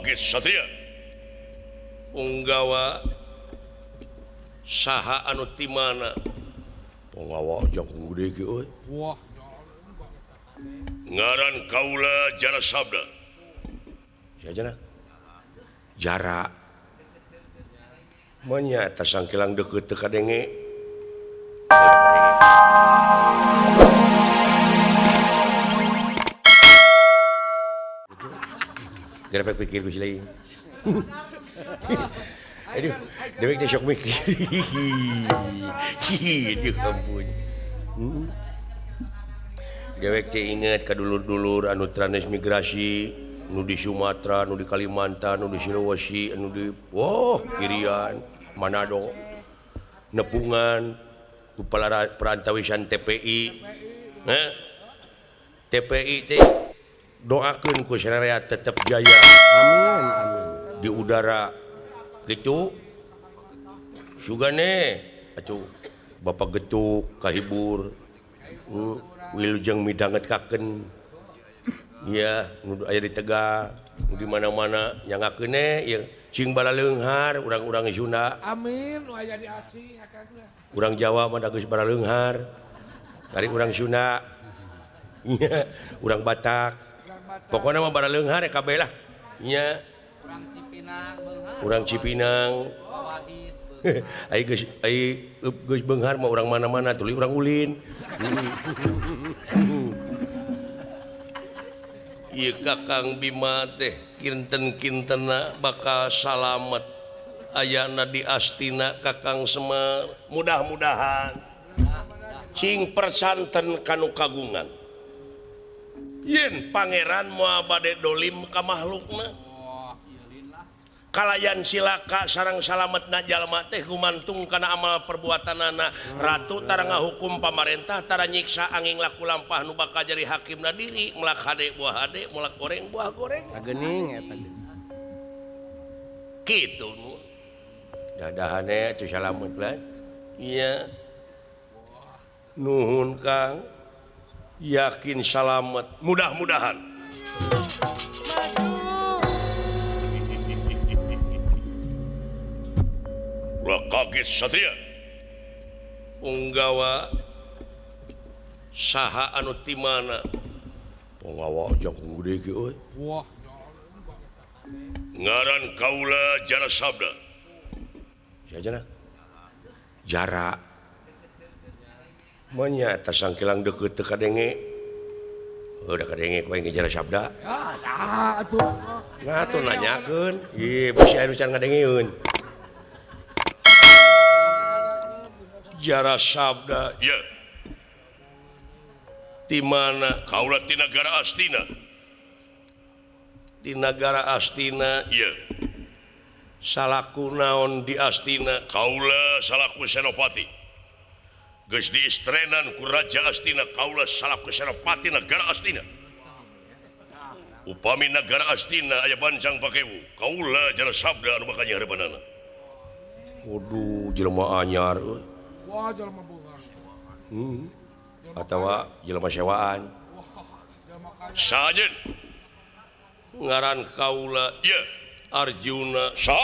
kaget Satria Punggawa saha anu ti mana Punggawa jeung gede ki euy wah ngaran kaula Jara Sabda sajana Jara manya tasangkilang deukeut teu kadenge gara pikir ku silai aduh dewek teh sok mikir hihihi ampun dewek teh inget ka dulur-dulur anu transmigrasi nu di Sumatera nu di Kalimantan nu di Sulawesi anu di Irian Manado nepungan ku perantawisan TPI TPI teh doakeun ku sarerea tetep jaya amin di udara gitu sugane atuh Bapak Getuk kahibur wilujeng midangetkakeun ya nu aya di Tegal nu di mana-mana nyangakeun ya cing bala leunghar urang-urang Sunda amin nu aya di Aceh akangna urang Jawa mah da geus bala leunghar dari urang Sunda nya urang Batak pokoknya mah bara leunghar ya kabeh lah nya urang Cipinang ai geus beunghar mah urang mana-mana tuluy urang ulin ieu Kakang Bima teh kinten-kintenna bakal salamet ayana di Astina Kakang Semar mudah-mudahan cing persanten kanu kagungan yen pangeran moal bade dolim ka makhlukna kalayan silaka sareng salametna jalma teh gumantung kana amal perbuatanana ratu tara ngahukum pamarentah tara nyiksa angin laku lampah nu bakal jadi hakimna diri melak hade buah hade melak goreng buah goreng geuning eta kitu nu dadahane atuh salamet lah iya nuhun Kang yakin salamet mudah-mudahan ulah kaget Satria Punggawa saha anu ti mana Punggawa jeung gede ki euy wah ngaran kaula Jara Sabda sajana Jara manya tasangkilang deukeut teu kadenge udah kadenge kowe Jara Sabda atuh ngatuh nanyakeun ieu bisi anu can ngadengeun Jara Sabda ya di mana kaula ti nagara Astina di negara Astina ya salaku naon di Astina kaula salaku senopati geus diistrenan ku Raja Astina kaula salaku senopati negara Astina upami negara Astina aya banjang pakewu kaula Jara Sabda anu bakal nyarebanana waduh jelema anyar euy wah jelema beunghar atawa jelema sewaan sajen ngaran kaula ya Arjuna sa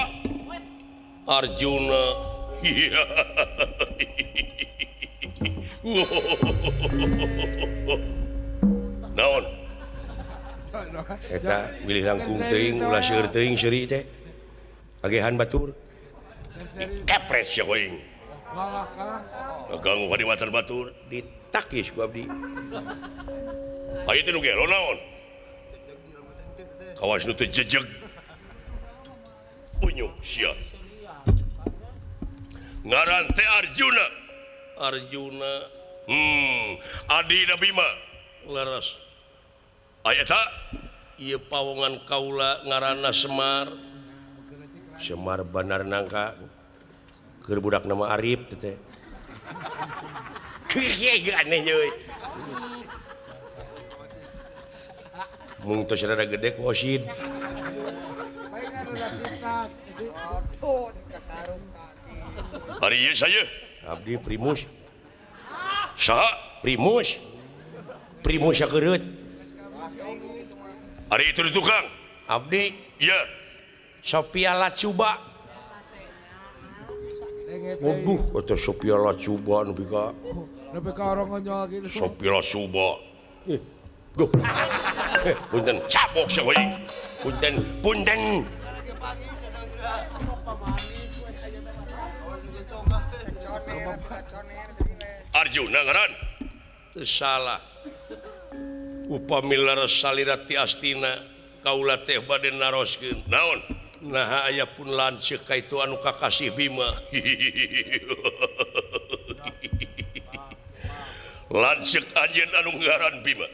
Arjuna iya naon eta milih langkung teuing ulah seueur teuing seuri teh agehan batur kepres ya koing ganggu kadimatan batur ditakis ku abdi aya teh nu gelo naon kawas nu teu jejeg unyuk sia ngaran teh Arjuna Arjuna adina Bima leres aya ta ieu pawongan kaula ngaranna Semar Semar Bandar Nangka keur budak nama Arif teh kieu aneh euy mung tos rada gede ku Osid hari ieu saya abdi Primus saha Primus Primus sakereut hari itu tukang abdi ya Sophia Lacuba. Waduh, kata Sophia Lacuba nepi ka. Nepi ka orang ngonyol gitu. Sophia Lacuba. Duh. Punten cabok sia we. Punten. Arjuna ngaran. Teu salah. Upami laras salira ti astina kaula teh bade naroskeun. Naon? Nah aya pun lanceuk ka itu anu kakasih Bima. Lanceuk anjeun anu ngaran Bima.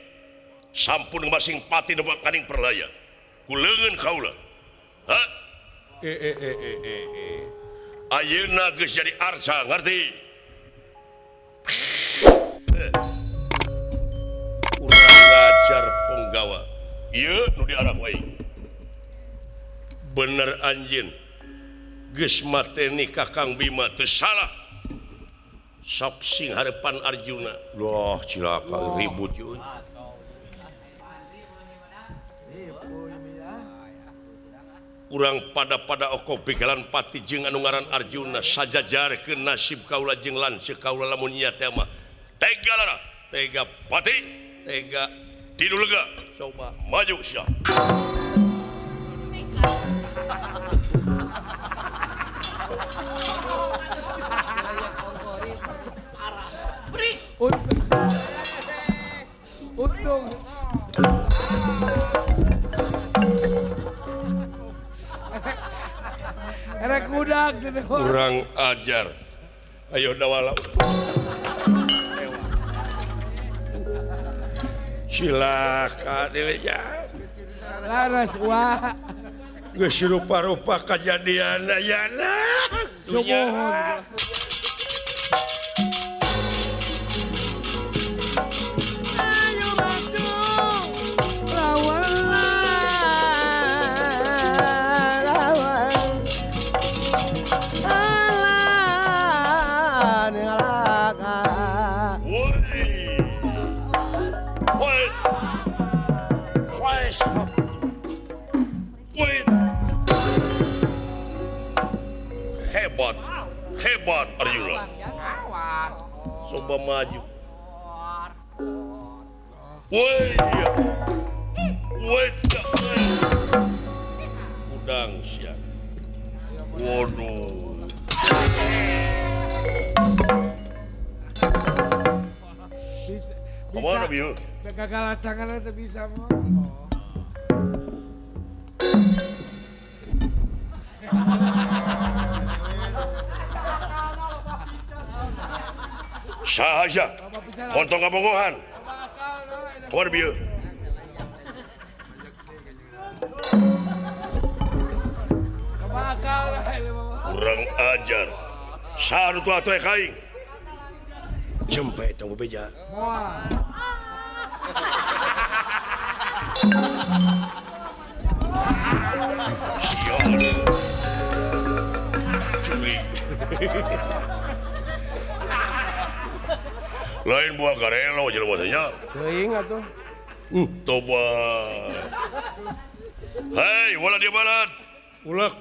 Sampun masing pati nebak kaning perlaya. Kuleungeun kaula. Ha? Ayeuna geus jadi arca, ngarti? Urang ngajar penggawa. Ieu nu diarah wae. Bener anjeun. Geus mateni Kakang Bima teu salah. Sok sing harepan Arjuna. Loh, cilaka ribut yeuh. Urang pada oko pikiran pati jeung anu ngaran Arjuna sajajarkeun nasib kaula jeung lanceuk kaula lamun ieu teh mah tega lara tega pati tega tidu lega coba maju sia untung ada kudak gitu. Kurang ajar. Ayo dawala. Cilaka dewe ya. Laras wah. Geus rupa-rupa kajadian ayana. Sumohon. Ayo bantu. Lawan. Hebat Arjuna. Coba maju. Udang siang. Waduh. Kemana Biu? Kegagalan tangan itu bisa mau. Sahaja. Montong kabongohan. Kemana Biu? Kurang ajar. Sanu tu atuh kaing. Jempe tong beja. Sial. Curi. Lain buah garelo jelema teh nya. Teuing atuh. Tobat. Hei, wala dia balad. Kulak.